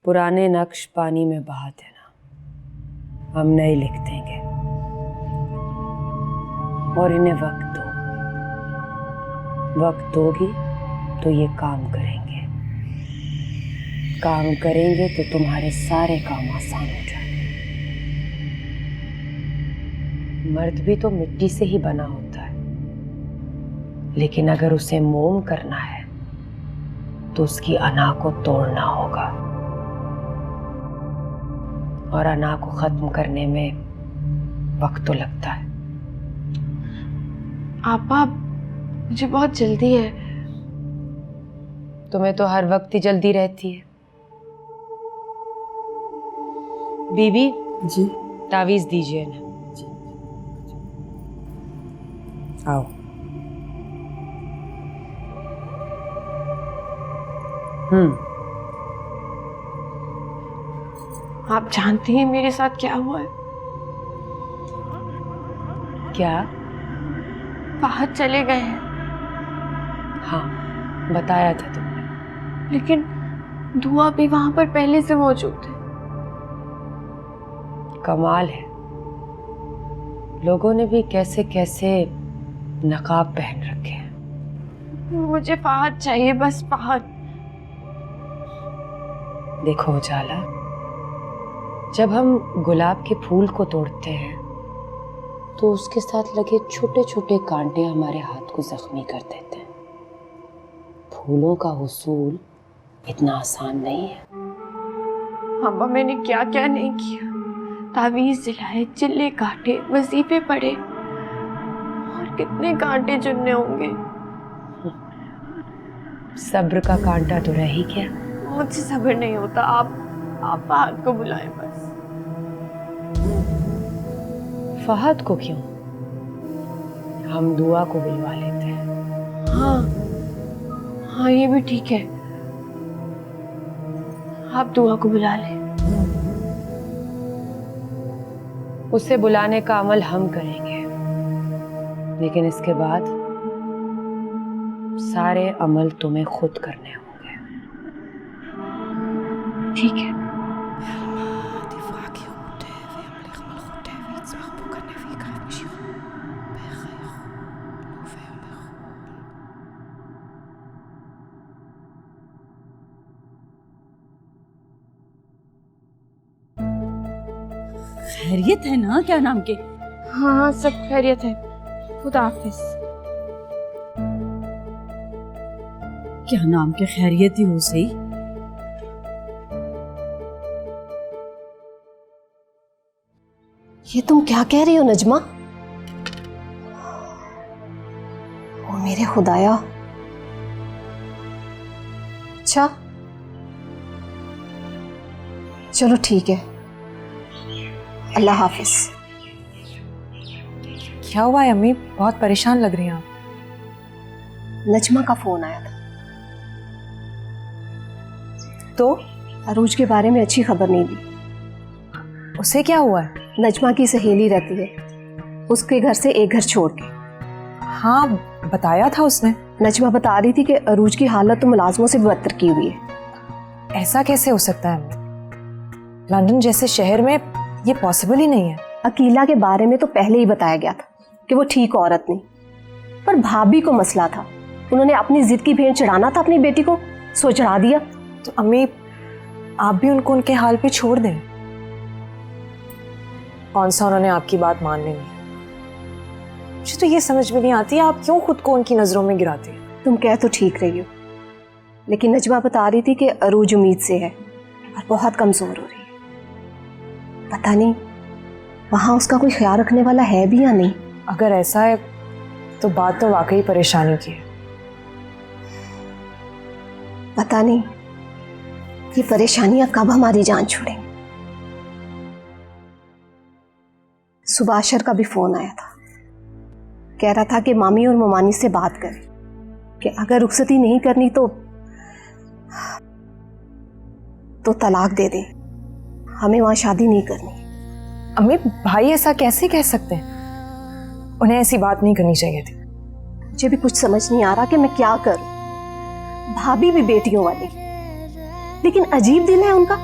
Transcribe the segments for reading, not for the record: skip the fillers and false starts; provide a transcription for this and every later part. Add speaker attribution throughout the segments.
Speaker 1: पुराने नक्श पानी में बहा देना, हम नए लिख देंगे। और इन्हें वक्त दोगी तो ये काम करेंगे। काम करेंगे तो तुम्हारे सारे काम आसान हो जाएंगे। मर्द भी तो मिट्टी से ही बना होता है, लेकिन अगर उसे मोम करना है तो उसकी अना को तोड़ना होगा, और अना को खत्म करने में वक्त तो लगता है।
Speaker 2: आपा, मुझे बहुत जल्दी है।
Speaker 1: तुम्हें तो हर वक्त ही जल्दी रहती है। बीबी
Speaker 3: जी,
Speaker 1: तावीज दीजिए ना। आओ।
Speaker 2: आप जानती हैं मेरे साथ क्या हुआ है?
Speaker 1: क्या?
Speaker 2: बाहर चले गए हैं।
Speaker 1: हाँ, बताया था तुमने।
Speaker 2: लेकिन दुआ भी वहां पर पहले से मौजूद है।
Speaker 1: कमाल है, लोगों ने भी कैसे कैसे नकाब पहन रखे हैं।
Speaker 2: मुझे फहद चाहिए, बस फहद।
Speaker 1: देखो उजाला, जब हम गुलाब के फूल को तोड़ते हैं तो उसके साथ लगे छोटे छोटे कांटे हमारे हाथ को जख्मी कर देते हैं। फूलों का हुसूल इतना आसान नहीं है।
Speaker 2: अम्मा, मैंने क्या क्या नहीं किया। तावीज दिलाए, चिल्ले काटे, वजीफे पढ़े, और कितने कांटे चुनने होंगे।
Speaker 1: सब्र का कांटा तो रह ही गया।
Speaker 2: मुझसे सब्र नहीं होता। आप फहद को बुलाएं बस।
Speaker 1: फहद को क्यों? हम दुआ को बुलवा लेते हैं।
Speaker 2: हाँ, ये भी ठीक है। आप दुआ को बुला लें।
Speaker 1: उसे बुलाने का अमल हम करेंगे, लेकिन इसके बाद सारे अमल तुम्हें खुद करने होंगे।
Speaker 2: ठीक है।
Speaker 3: खैरियत है ना? क्या नाम के?
Speaker 2: हाँ, सब खैरियत है। खुदा हाफिज।
Speaker 3: क्या नाम के खैरियत ही हो सही।
Speaker 4: ये तुम क्या कह रही हो नजमा? ओ मेरे खुदाया। अच्छा, चलो ठीक है, अल्लाह हाफिज।
Speaker 5: क्या हुआ है अम्मी? बहुत परेशान लग रही हैं आप।
Speaker 4: नजमा का फोन आया था।
Speaker 5: तो
Speaker 4: अरूज के बारे में अच्छी खबर नहीं दी।
Speaker 5: उसे क्या हुआ है?
Speaker 4: नजमा की सहेली रहती है उसके घर से एक घर छोड़ के।
Speaker 5: हाँ, बताया था उसने।
Speaker 4: नजमा बता रही थी कि अरूज की हालत तो मुलाजमों से बदतर की हुई है।
Speaker 5: ऐसा कैसे हो सकता है अम्मी? लंदन जैसे शहर में ये पॉसिबल ही नहीं है।
Speaker 4: अकीला के बारे में तो पहले ही बताया गया था कि वो ठीक औरत नहीं, पर भाभी को मसला था। उन्होंने अपनी जिद की भेंट चढ़ाना था अपनी बेटी को, सो चढ़ा दिया।
Speaker 5: तो अम्मी, आप भी उनको उनके हाल पे छोड़ दें। कौन सा उन्होंने आपकी बात मान लेनी? मुझे तो ये समझ में नहीं आती आप क्यों खुद को उनकी नजरों में गिराते हैं।
Speaker 4: तुम कह तो ठीक रही हो, लेकिन नजमा बता रही थी कि अरूज उम्मीद से है और बहुत कमजोर हो रही है। पता नहीं वहां उसका कोई ख्याल रखने वाला है भी या नहीं।
Speaker 5: अगर ऐसा है तो बात तो वाकई परेशानी की है।
Speaker 4: पता नहीं ये परेशानियां कब हमारी जान छोड़ेंगी। सुबाशर का भी फोन आया था, कह रहा था कि मामी और ममानी से बात करें कि अगर रुखसती नहीं करनी तो तलाक दे दें, हमें वहां शादी नहीं करनी।
Speaker 5: अम्मी, भाई ऐसा कैसे कह सकते हैं? उन्हें ऐसी बात नहीं करनी चाहिए थी।
Speaker 4: मुझे भी कुछ समझ नहीं आ रहा कि मैं क्या करूं। भाभी भी बेटियों वाली, लेकिन अजीब दिल है उनका।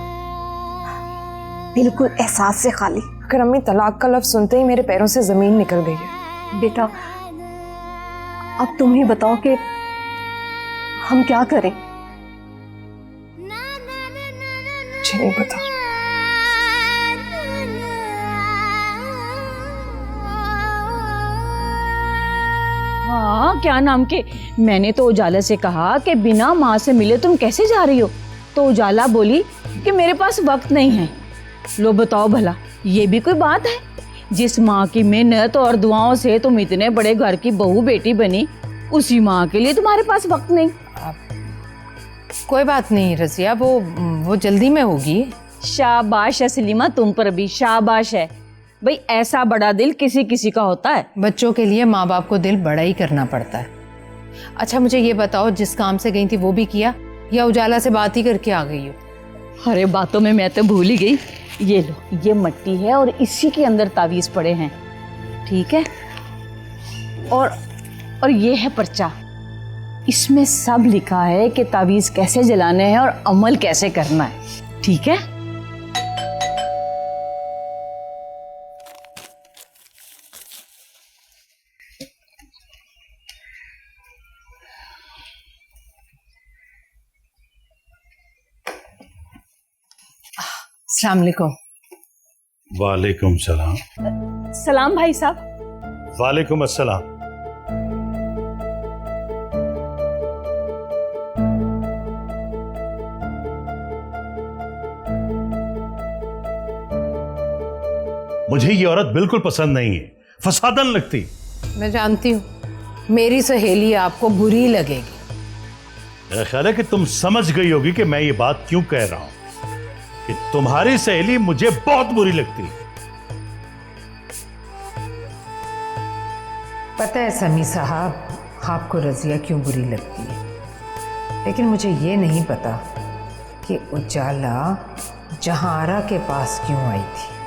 Speaker 4: बिल्कुल एहसास से खाली।
Speaker 5: अगर अम्मी तलाक का लफ्ज सुनते ही मेरे पैरों से जमीन निकल गई है।
Speaker 4: बेटा अब तुम ही बताओ कि हम क्या करें।
Speaker 5: मुझे नहीं पता।
Speaker 3: हाँ, क्या नाम के, मैंने तो उजाला से कहा कि बिना माँ से मिले तुम कैसे जा रही हो, तो उजाला बोली कि मेरे पास वक्त नहीं है। लो बताओ भला, ये भी कोई बात है? जिस माँ की मेहनत और दुआओं से तुम इतने बड़े घर की बहू बेटी बनी, उसी माँ के लिए तुम्हारे पास वक्त नहीं।
Speaker 6: कोई बात नहीं रजिया, वो जल्दी में होगी।
Speaker 3: शाबाश है सलीमा, तुम पर भी शाबाश है। भाई ऐसा बड़ा दिल किसी किसी का होता है।
Speaker 6: बच्चों के लिए माँ बाप को दिल बड़ा ही करना पड़ता है। अच्छा मुझे ये बताओ, जिस काम से गई थी वो भी किया या उजाला से बात ही करके आ गई हो?
Speaker 3: अरे बातों में मैं तो भूल ही गई। ये लो, ये मट्टी है और इसी के अंदर तावीज पड़े हैं, ठीक है? और ये है पर्चा, इसमें सब लिखा है कि तावीज कैसे जलाने हैं और अमल कैसे करना है, ठीक है?
Speaker 6: अस्सलाम वालेकुम।
Speaker 7: वालेकुम सलाम।
Speaker 3: सलाम भाई साहब।
Speaker 7: वालेकुम अस्सलाम। मुझे ये औरत बिल्कुल पसंद नहीं है, फसादन लगती।
Speaker 6: मैं जानती हूँ मेरी सहेली आपको बुरी लगेगी।
Speaker 7: मेरा ख्याल है कि तुम समझ गई होगी कि मैं ये बात क्यों कह रहा हूं, कि तुम्हारी सहेली मुझे बहुत बुरी लगती है।
Speaker 6: पता है समी साहब, आपको रजिया क्यों बुरी लगती है, लेकिन मुझे ये नहीं पता कि उजाला जहारा के पास क्यों आई थी।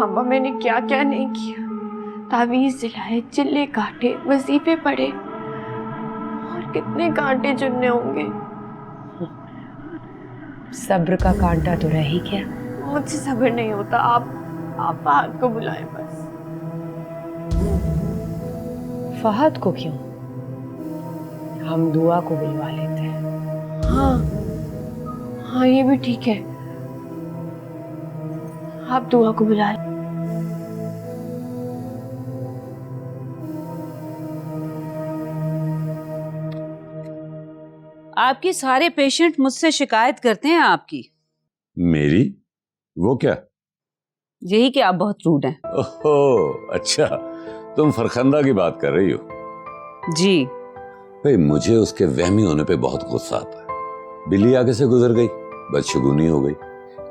Speaker 2: अम्मा मैंने क्या क्या नहीं किया। तावीज़ जलाए, चिल्ले काटे, वजीफे पढ़े, और कितने कांटे चुनने होंगे।
Speaker 1: सब्र का कांटा तो रह ही गया।
Speaker 2: मुझसे सब्र नहीं होता। आप आप फहद को बुलाएं बस।
Speaker 1: फहद को क्यों? हम दुआ को बुलवा लेते हैं।
Speaker 2: हाँ हाँ, ये भी ठीक है, आप दुआ को बुला लें।
Speaker 3: आपकी सारे पेशेंट मुझसे शिकायत करते हैं आपकी,
Speaker 8: मेरी? वो क्या?
Speaker 3: यही कि आप बहुत रूड हैं।
Speaker 8: ओहो, अच्छा, तुम फरखंदा की बात कर रही हो?
Speaker 3: जी।
Speaker 8: भाई मुझे उसके वहमी होने पे बहुत गुस्सा आता है। बिल्ली आगे से गुजर गई, बदशगुनी हो गई,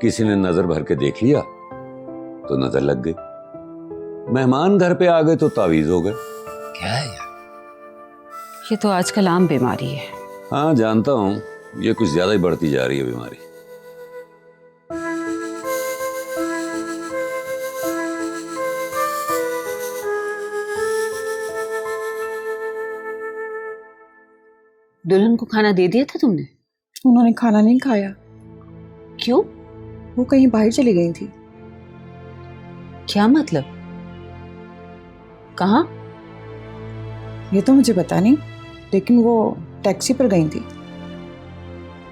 Speaker 8: किसी ने नजर भर के देख लिया तो नजर लग गई, मेहमान घर पे आ गए तो तावीज हो गए। क्या है यार?
Speaker 3: ये तो आजकल आम बीमारी है।
Speaker 8: हाँ जानता हूँ, ये कुछ ज्यादा ही बढ़ती जा रही है बीमारी।
Speaker 3: दुल्हन को खाना दे दिया था तुमने?
Speaker 9: उन्होंने खाना नहीं खाया।
Speaker 3: क्यों?
Speaker 9: वो कहीं बाहर चली गई थी।
Speaker 3: क्या मतलब? कहाँ?
Speaker 9: ये तो मुझे पता नहीं, लेकिन वो टैक्सी पर गई थी।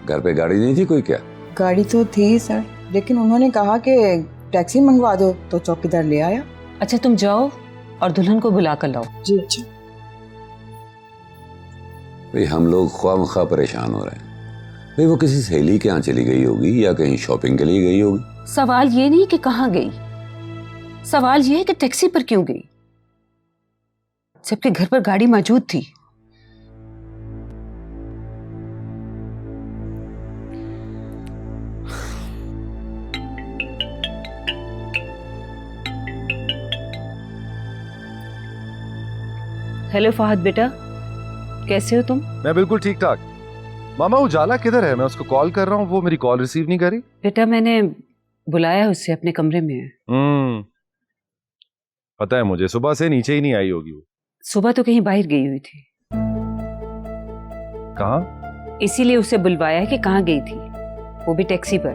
Speaker 8: घर पे गाड़ी नहीं थी कोई क्या?
Speaker 9: गाड़ी तो थी सर, लेकिन उन्होंने कहा कि टैक्सी मंगवा दो तो चौकीदार ले आया।
Speaker 3: अच्छा, तुम जाओ और दुल्हन को बुला कर लाओ।
Speaker 9: जी अच्छा।
Speaker 8: भाई हम लोग ख्वामख्वाह परेशान हो रहे हैं। भाई वो किसी सहेली के यहाँ चली गई होगी या कहीं शॉपिंग के लिए गई होगी।
Speaker 3: सवाल ये नहीं कि कहाँ गई, सवाल ये है कि टैक्सी पर क्यों गई, जबकि घर पर गाड़ी मौजूद थी। हेलो फहद बेटा, कैसे हो तुम?
Speaker 10: मैं बिल्कुल ठीक ठाक। मामा उजाला किधर है? मैं उसको कॉल कर रहा हूँ, वो मेरी कॉल रिसीव नहीं करी।
Speaker 3: बेटा मैंने बुलाया उससे, अपने कमरे में है।
Speaker 10: पता है मुझे, सुबह से नीचे ही नहीं आई होगी वो।
Speaker 3: सुबह तो कहीं बाहर गई हुई थी।
Speaker 10: कहाँ?
Speaker 3: इसीलिए उसे बुलवाया है कि कहाँ गई थी, वो भी टैक्सी पर।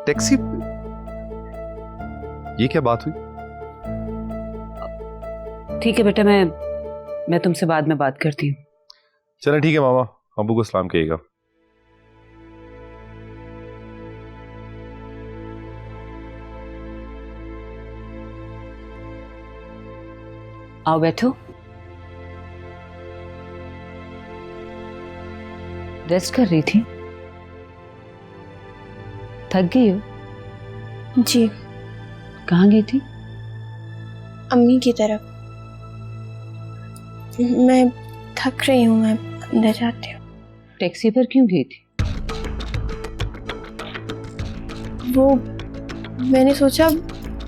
Speaker 10: टैक्सी? ये क्या बात हुई?
Speaker 3: ठीक है बेटा, मैं तुमसे बाद में बात करती हूँ।
Speaker 10: चलें ठीक है मामा, अबू को सलाम कहिएगा।
Speaker 3: आओ बैठो। रेस्ट कर रही थी? थक गई हो?
Speaker 2: जी।
Speaker 3: कहाँ गई थी?
Speaker 2: अम्मी की तरफ। मैं थक रही हूँ, मैं अंदर जाती हूँ।
Speaker 3: टैक्सी पर क्यों गई थी?
Speaker 2: वो मैंने सोचा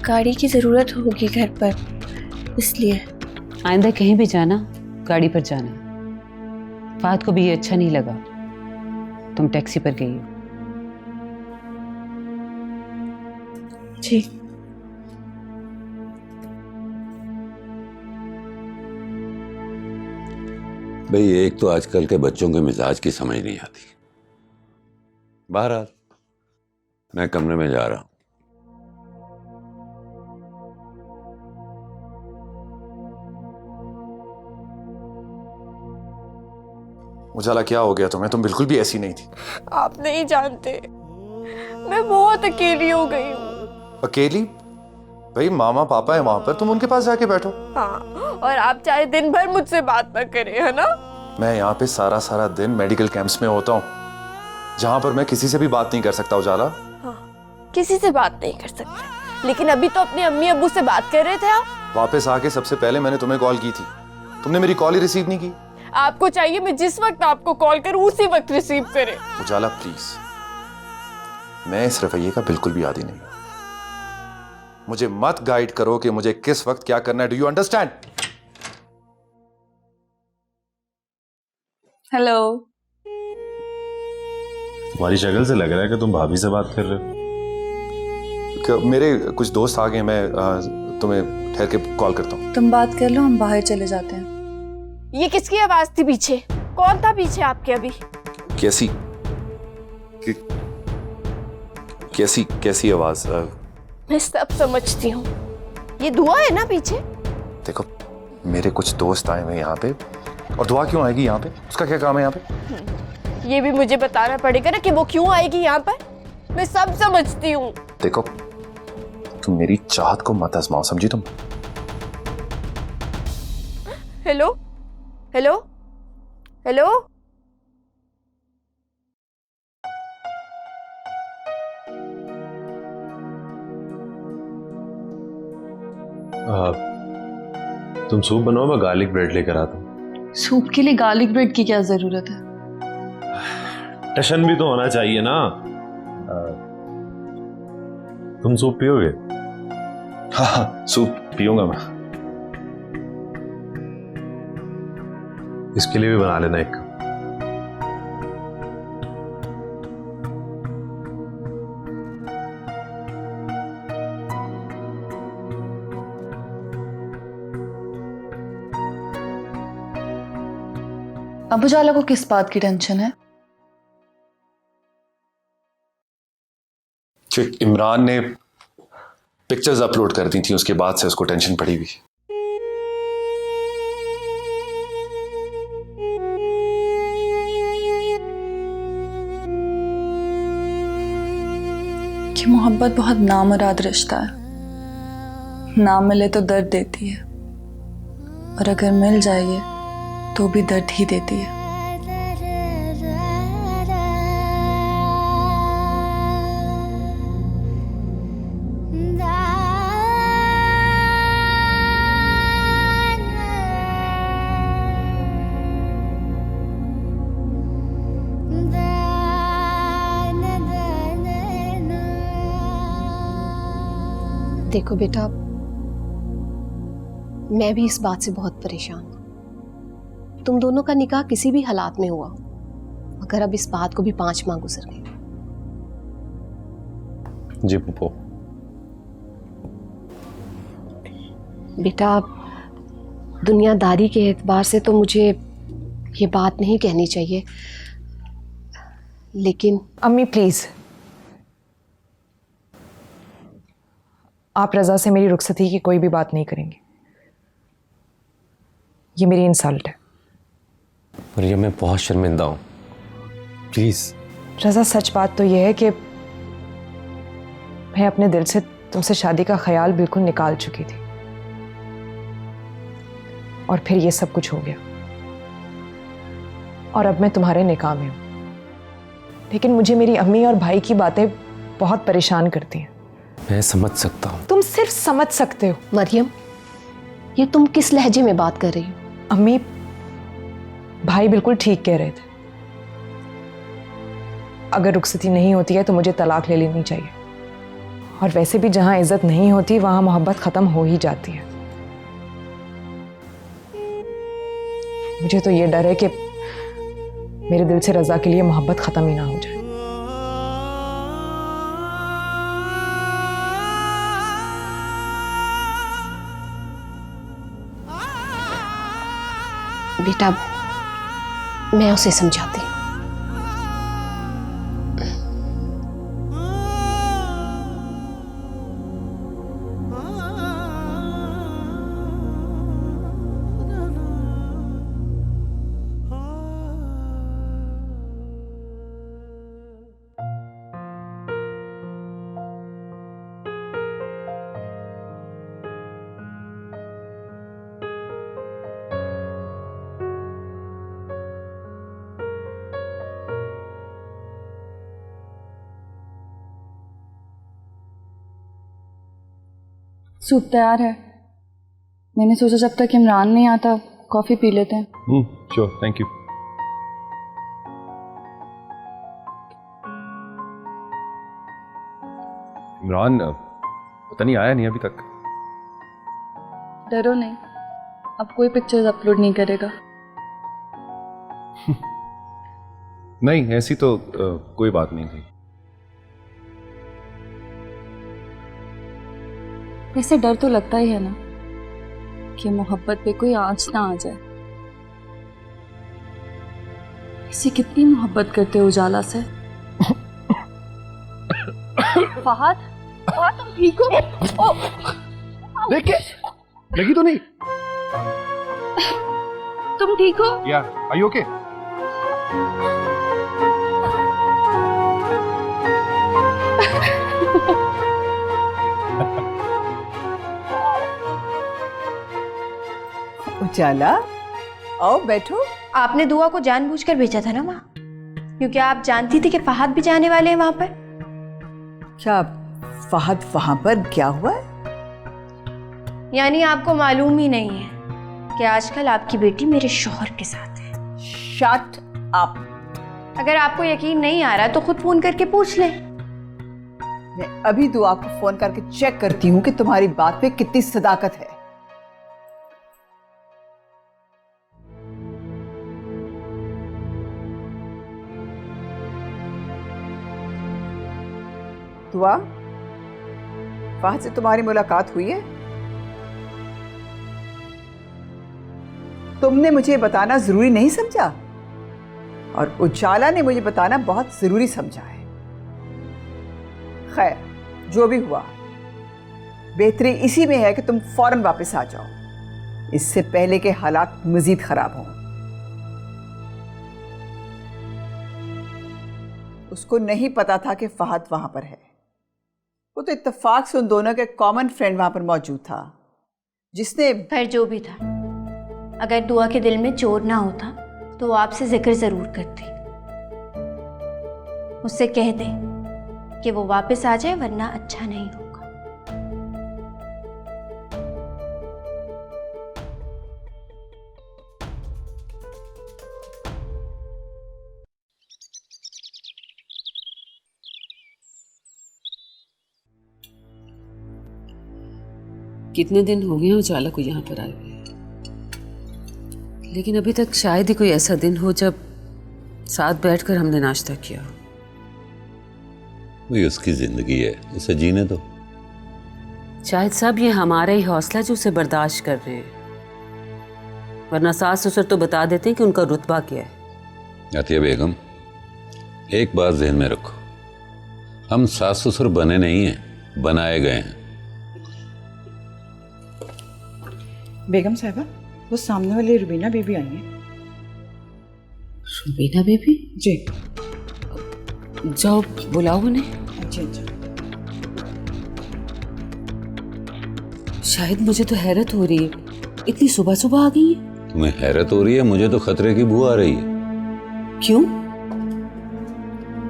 Speaker 2: गाड़ी की ज़रूरत होगी घर पर, इसलिए।
Speaker 3: आइंदा कहीं भी जाना गाड़ी पर जाना। फहद को भी ये अच्छा नहीं लगा तुम टैक्सी पर गई हो।
Speaker 2: जी।
Speaker 8: भाई एक तो आजकल के बच्चों के मिजाज की समझ नहीं आती। बहरहाल मैं कमरे में जा रहा हूं।
Speaker 10: उजाला क्या हो गया तुम्हें? तुम बिल्कुल भी ऐसी नहीं थी।
Speaker 2: आप नहीं जानते, मैं बहुत अकेली हो गई हूँ।
Speaker 10: अकेली? भाई मामा पापा है वहां पर, तुम उनके पास जाके बैठो।
Speaker 2: हाँ, और आप चाहे दिन भर मुझसे बात ना करें, है ना?
Speaker 10: मैं यहाँ पे सारा दिन मेडिकल कैंप्स में होता हूँ, जहाँ पर मैं किसी से भी बात नहीं कर सकता। उजाला,
Speaker 2: हाँ, किसी से बात नहीं कर सकते, लेकिन अभी तो अपने अम्मी अब्बू से बात कर रहे थे आप।
Speaker 10: वापस आके सबसे पहले मैंने तुम्हें कॉल की थी, तुमने मेरी कॉल ही रिसीव नहीं की।
Speaker 2: आपको चाहिए मैं जिस वक्त आपको कॉल करूं उसी वक्त रिसीव करें।
Speaker 10: उजाला प्लीज, मैं इस रवैये का बिल्कुल भी आदी नहीं। मुझे मत गाइड करो कि मुझे किस वक्त क्या करना है। Do you understand?
Speaker 2: हेलो।
Speaker 10: तुम्हारी शक्ल से लग रहा है कि तुम भाभी से बात कर रहे हो। मेरे कुछ दोस्त आ गए, मैं तुम्हें ठहर के कॉल करता हूँ।
Speaker 9: तुम बात कर लो, हम बाहर चले जाते हैं।
Speaker 2: ये किसकी आवाज थी पीछे? कौन था पीछे आपके अभी?
Speaker 10: कैसी आवाज?
Speaker 2: मैं सब समझती हूँ। ये दुआ है ना पीछे?
Speaker 10: देखो, मेरे कुछ दोस्त आए हुए हैं यहाँ पे, और दुआ क्यों आएगी यहाँ पे? उसका क्या काम है यहाँ पे?
Speaker 2: ये भी मुझे बताना पड़ेगा ना कि वो क्यों आएगी यहाँ पर। मैं सब समझती हूँ।
Speaker 10: देखो, तुम मेरी चाहत को मत आजमाओ, समझी तुम?
Speaker 2: Hello hello hello.
Speaker 11: तुम सूप बनाओ, मैं गार्लिक ब्रेड लेकर आता हूँ।
Speaker 12: सूप के लिए गार्लिक ब्रेड की क्या जरूरत है?
Speaker 11: टशन भी तो होना चाहिए ना। तुम सूप पियोगे?
Speaker 10: हाँ, सूप पीऊंगा मैं।
Speaker 11: इसके लिए भी बना लेना एक कप।
Speaker 12: अबू जाला को किस बात की टेंशन है?
Speaker 10: कि इमरान ने पिक्चर्स अपलोड कर दी थी, उसके बाद से उसको टेंशन पड़ी हुई।
Speaker 12: कि मोहब्बत बहुत नामुराद रिश्ता है। ना मिले तो दर्द देती है, और अगर मिल जाए तो भी दर्द ही देती है।
Speaker 4: देखो बेटा, मैं भी इस बात से बहुत परेशान हूँ। तुम दोनों का निकाह किसी भी हालात में हुआ, मगर अब इस बात को भी 5 माह गुजर गए।
Speaker 11: जी पुप्पो।
Speaker 4: बेटा, दुनियादारी के एतबार से तो मुझे ये बात नहीं कहनी चाहिए, लेकिन
Speaker 5: अम्मी प्लीज, आप रजा से मेरी रुखसती की कोई भी बात नहीं करेंगे। ये मेरी इंसल्ट है।
Speaker 11: मरियम, मैं बहुत शर्मिंदा हूँ, प्लीज।
Speaker 5: रजा, सच बात तो यह है कि मैं अपने दिल से तुमसे शादी का ख्याल बिल्कुल निकाल चुकी थी, और फिर ये सब कुछ हो गया, और अब मैं तुम्हारे निकाह में हूं। लेकिन मुझे मेरी अम्मी और भाई की बातें बहुत परेशान करती हैं।
Speaker 11: मैं समझ सकता हूँ।
Speaker 5: तुम सिर्फ समझ सकते हो।
Speaker 4: मरियम, ये तुम किस लहजे में बात कर रही हो?
Speaker 5: अम्मी, भाई बिल्कुल ठीक कह रहे थे। अगर रुखसती नहीं होती है तो मुझे तलाक ले लेनी चाहिए, और वैसे भी जहां इज्जत नहीं होती वहां मोहब्बत खत्म हो ही जाती है। मुझे तो ये डर है कि मेरे दिल से रजा के लिए मोहब्बत खत्म ही ना हो जाए।
Speaker 4: बेटा, मैं उसे समझाती हूँ।
Speaker 12: सूप तैयार है। मैंने सोचा जब तक इमरान नहीं आता कॉफी पी लेते हैं।
Speaker 11: Sure, thank you.
Speaker 10: इमरान पता नहीं आया नहीं अभी तक।
Speaker 12: डरो नहीं, अब कोई पिक्चर्स अपलोड नहीं करेगा।
Speaker 10: नहीं, ऐसी तो कोई बात नहीं थी।
Speaker 12: वैसे डर तो लगता ही है ना कि मोहब्बत पे कोई आंच ना आ जाए। इसे कितनी मोहब्बत करते हो उजाला से। फहद,
Speaker 9: पापा तुम ठीक हो? ओ,
Speaker 13: देख के लगी तो नहीं?
Speaker 9: तुम ठीक हो?
Speaker 13: यार आई ओके?
Speaker 9: उजाला आओ बैठो।
Speaker 2: आपने दुआ को जानबूझकर भेजा था ना माँ, क्योंकि आप जानती थी कि फहद भी जाने वाले हैं वहां पर।
Speaker 9: क्या फहद वहां पर क्या हुआ है?
Speaker 2: यानी आपको मालूम ही नहीं है कि आजकल आपकी बेटी मेरे शौहर के साथ है।
Speaker 9: Shut up.
Speaker 2: अगर आपको यकीन नहीं आ रहा तो खुद फोन करके पूछ लें।
Speaker 9: मैं अभी दुआ को फोन करके चेक करती हूँ कि तुम्हारी बात पे कितनी सदाकत है। दुआ, फहद से तुम्हारी मुलाकात हुई है? तुमने मुझे बताना जरूरी नहीं समझा और उजाला ने मुझे बताना बहुत जरूरी समझा है। खैर, जो भी हुआ, बेहतरी इसी में है कि तुम फौरन वापस आ जाओ, इससे पहले के हालात मजीद खराब हों। उसको नहीं पता था कि फहद वहां पर है। वो तो इत्तेफाक से उन दोनों के कॉमन फ्रेंड वहां पर मौजूद था, जिसने
Speaker 2: खैर जो भी था, अगर दुआ के दिल में चोर ना होता तो वो आपसे जिक्र जरूर करती। उससे कह दे कि वो वापस आ जाए, वरना अच्छा नहीं होगा।
Speaker 1: कितने दिन हो गए उजाला को यहाँ पर आए हुए, लेकिन अभी तक शायद ही कोई ऐसा दिन हो जब साथ बैठकर हमने नाश्ता किया।
Speaker 8: वही उसकी जिंदगी है, उसे जीने दो।
Speaker 1: शायद सब ये हमारा ही हौसला जो उसे बर्दाश्त कर रहे हैं, वरना सास ससुर तो बता देते हैं कि उनका रुतबा क्या है।
Speaker 8: आतिया बेगम, एक बात ज़हन में रखो, हम सास ससुर बने नहीं हैं, बनाए गए हैं।
Speaker 9: बेगम साहबा, वो सामने वाली रुबीना बेबी आई है।
Speaker 1: रुबीना बेबी?
Speaker 9: जी।
Speaker 1: जाओ बुलाओ उन्हें।
Speaker 9: जी जी।
Speaker 1: शायद मुझे तो हैरत हो रही है, इतनी सुबह सुबह आ गई है।
Speaker 8: तुम्हें हैरत हो रही है, मुझे तो खतरे की बू आ रही है।
Speaker 1: क्यों?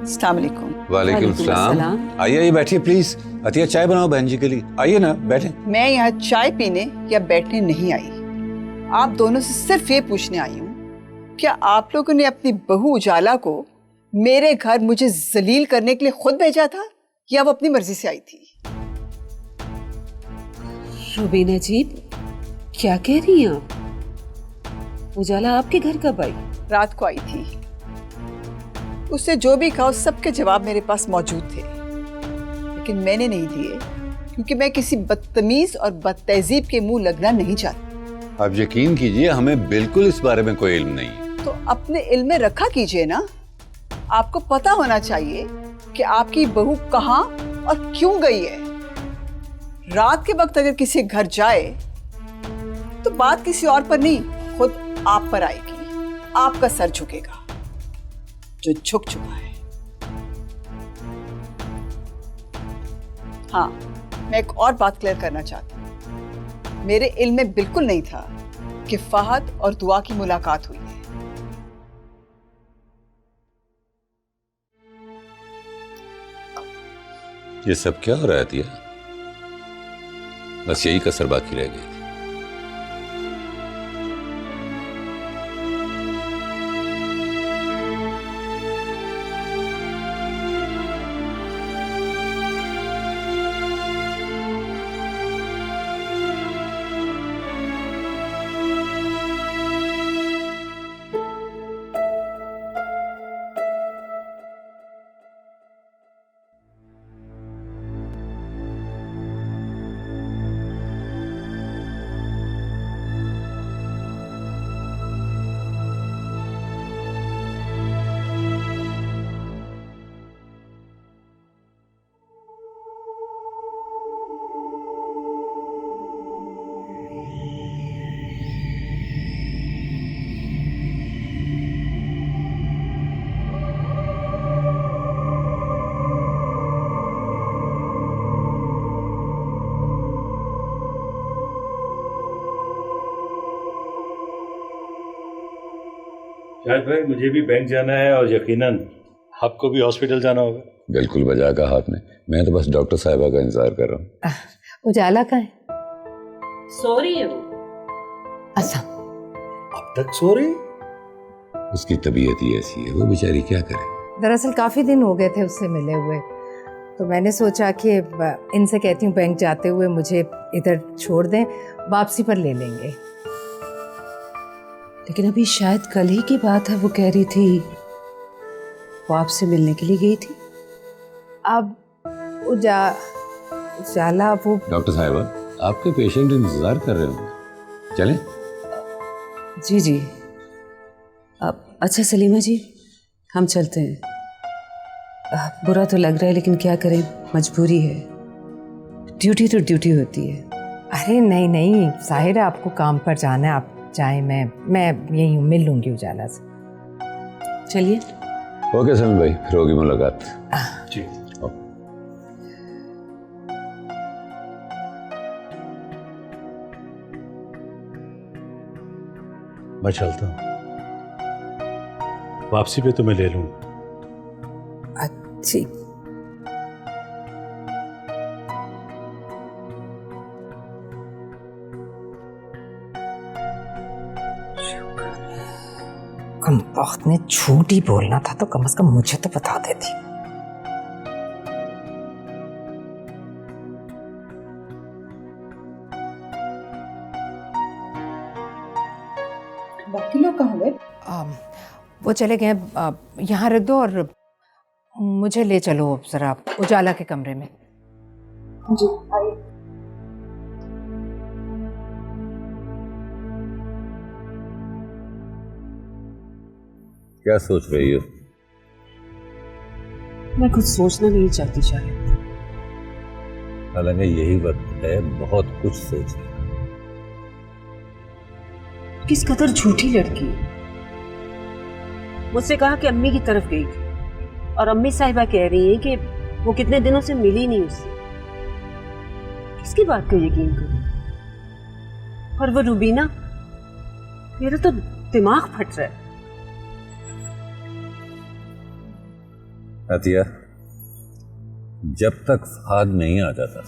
Speaker 9: अस्सलाम वालेकुम।
Speaker 8: वालेकुम सलाम। आइए आइए बैठिए प्लीज। अतिया चाय बनाओ बहन जी के लिए, आइए ना बैठे।
Speaker 9: मैं यहाँ चाय पीने या बैठने नहीं आई, आप दोनों से सिर्फ ये पूछने आई हूँ, क्या आप लोगों ने अपनी बहू उजाला को मेरे घर मुझे जलील करने के लिए खुद भेजा था या वो अपनी मर्जी से आई थी?
Speaker 1: रुबीना जी, क्या कह रही हैं आप? उजाला आपके घर कब आई?
Speaker 9: रात को आई थी। उसने जो भी कहा उस सबके जवाब मेरे पास मौजूद थे, लेकिन मैंने नहीं दिए क्योंकि मैं किसी बदतमीज और बदतहजीब के मुंह लगना नहीं चाहती।
Speaker 8: आप यकीन कीजिए, हमें बिल्कुल इस बारे में कोई इल्म नहीं है।
Speaker 9: तो अपने इल्म में रखा कीजिए ना। आपको पता होना चाहिए कि आपकी बहू कहाँ और क्यों गई है। रात के वक्त अगर किसी घर जाए तो बात किसी और पर नहीं, खुद आप पर आएगी। आपका सर झुकेगा जो झुक चुका है। हाँ, मैं एक और बात क्लियर करना चाहती हूँ। मेरे इल्म में बिल्कुल नहीं था कि फहद और दुआ की मुलाकात हुई है।
Speaker 8: ये सब क्या हो रहा है अतिया? बस यही कसर बाकी रह गई थी।
Speaker 7: शायद भाई मुझे भी बैंक जाना है और यकीनन आपको भी हॉस्पिटल जाना होगा।
Speaker 8: बिल्कुल बजा कहा आपने। मैं तो बस डॉक्टर साहिबा का इंतजार कर रहा हूँ।
Speaker 6: उजाला का है?
Speaker 1: सो रही है वो।
Speaker 6: अच्छा,
Speaker 7: अब तक सो रही?
Speaker 8: उसकी तबीयत ही ऐसी है, वो बेचारी क्या करे।
Speaker 6: दरअसल काफ़ी दिन हो गए थे उससे मिले हुए, तो मैंने सोचा कि इनसे कहती हूँ बैंक जाते हुए मुझे इधर छोड़ दें, वापसी पर ले लेंगे।
Speaker 1: लेकिन अभी शायद कल ही की बात है, वो कह रही थी वो आपसे मिलने के लिए गई थी।
Speaker 6: अब उजाला वो।
Speaker 8: डॉक्टर साहिबा, आपके पेशेंट इंतजार कर रहे होंगे, चलें?
Speaker 1: जी जी। अब अच्छा सलीमा जी, हम चलते हैं। बुरा तो लग रहा है लेकिन क्या करें, मजबूरी है। ड्यूटी तो ड्यूटी होती है।
Speaker 6: अरे नहीं नहीं साहिरा, आपको काम पर जाना है, आप जाएं, मैं यही हूँ, मिल लूंगी उजाला से।
Speaker 1: चलिए।
Speaker 8: ओके सलीम भाई, फिर होगी मुलाकात।
Speaker 7: जी। मैं चलता हूँ, वापसी पे तुम्हें ले लूंगा।
Speaker 6: अच्छी। कम वक्त ने झूठ ही बोलना था तो कम से कम मुझे तो बता देती।
Speaker 9: बाकी लोग कहाँ गए?
Speaker 6: वो चले गए, यहाँ रख दो और मुझे ले चलो जरा उजाला के कमरे में।
Speaker 9: जी आइए।
Speaker 8: क्या सोच रही हो?
Speaker 1: मैं कुछ सोचना नहीं चाहती शायद।
Speaker 8: हालांकि यही वक्त है बहुत कुछ सोचने का।
Speaker 1: किस कदर झूठी लड़की है। मुझसे कहा कि अम्मी की तरफ गई थी और अम्मी साहिबा कह रही है कि वो कितने दिनों से मिली नहीं उससे। किसकी बात का यकीन करूं? और वो रुबीना, मेरा तो दिमाग फट रहा है।
Speaker 8: अतिया, जब तक फहद नहीं आ जाता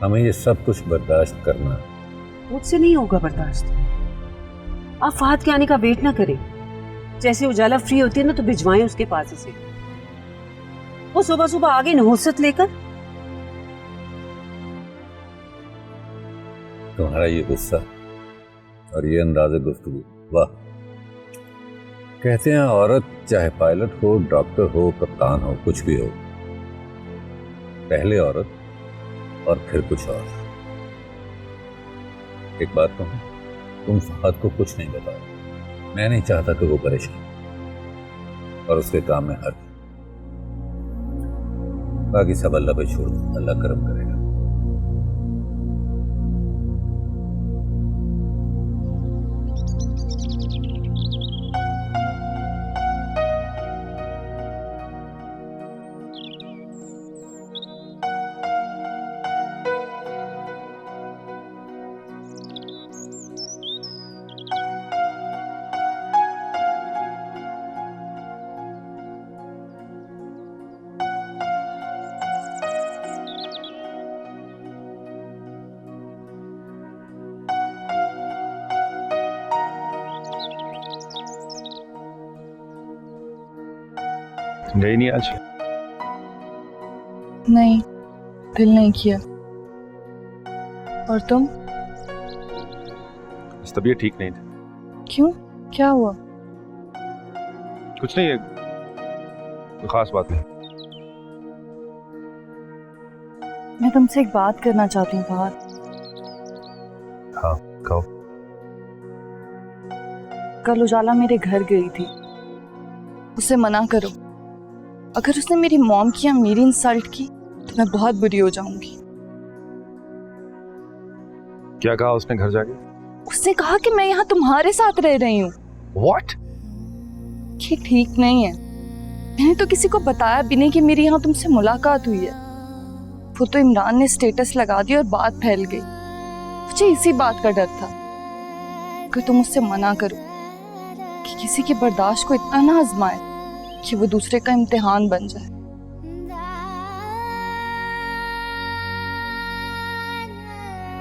Speaker 8: हमें ये सब कुछ बर्दाश्त करना है।
Speaker 1: मुझसे नहीं होगा बर्दाश्त। आप फहद के आने का वेट ना करें। जैसे उजाला फ्री होती है ना तो भिजवाएं उसके पास से। वो सुबह सुबह आगे नहुसत लेकर।
Speaker 8: तुम्हारा ये गुस्सा और ये अंदाज़े गुफ्तगू, वाह। कहते हैं औरत चाहे पायलट हो, डॉक्टर हो, कप्तान हो, कुछ भी हो, पहले औरत और फिर कुछ और। एक बात कहूं, तुम फहद को कुछ नहीं बताओ। मैं नहीं चाहता कि वो परेशान और उसके काम में हर। बाकी सब अल्लाह पे छोड़ दो, अल्लाह करम करेगा।
Speaker 11: गई नहीं आज?
Speaker 12: नहीं, दिल नहीं किया। और तुम?
Speaker 11: इस तबीयत ठीक नहीं थी।
Speaker 12: क्यों, क्या हुआ?
Speaker 11: कुछ नहीं है, कोई खास बात नहीं।
Speaker 12: मैं तुमसे एक बात करना चाहती हूँ फहद।
Speaker 11: हाँ कहो।
Speaker 12: कल उजाला मेरे घर गई थी, उसे मना करो। अगर उसने मेरी मॉम की या मेरी इंसल्ट की तो मैं बहुत बुरी हो जाऊंगी।
Speaker 11: क्या कहा उसने घर जाके?
Speaker 12: उसने कहा कि मैं यहाँ तुम्हारे साथ रह रही हूँ।
Speaker 11: What?
Speaker 12: ये ठीक नहीं है। मैंने तो किसी को बताया भी नहीं कि मेरी यहाँ तुमसे मुलाकात हुई है। वो तो इमरान ने स्टेटस लगा दिया और बात फैल गई। मुझे इसी बात का डर था कि तुम उससे मना करो कि किसी के बर्दाश्त को इतना ना आजमाए कि वो दूसरे का इम्तिहान बन जाए।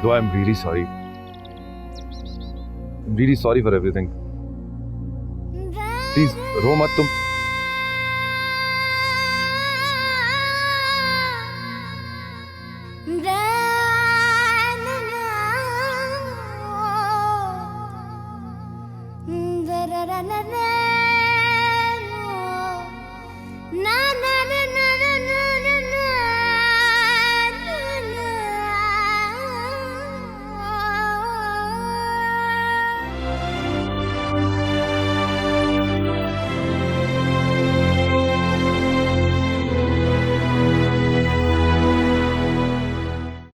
Speaker 11: Though I'm really sorry. I'm really sorry for everything. Please, रो मत तुम।
Speaker 14: da da da da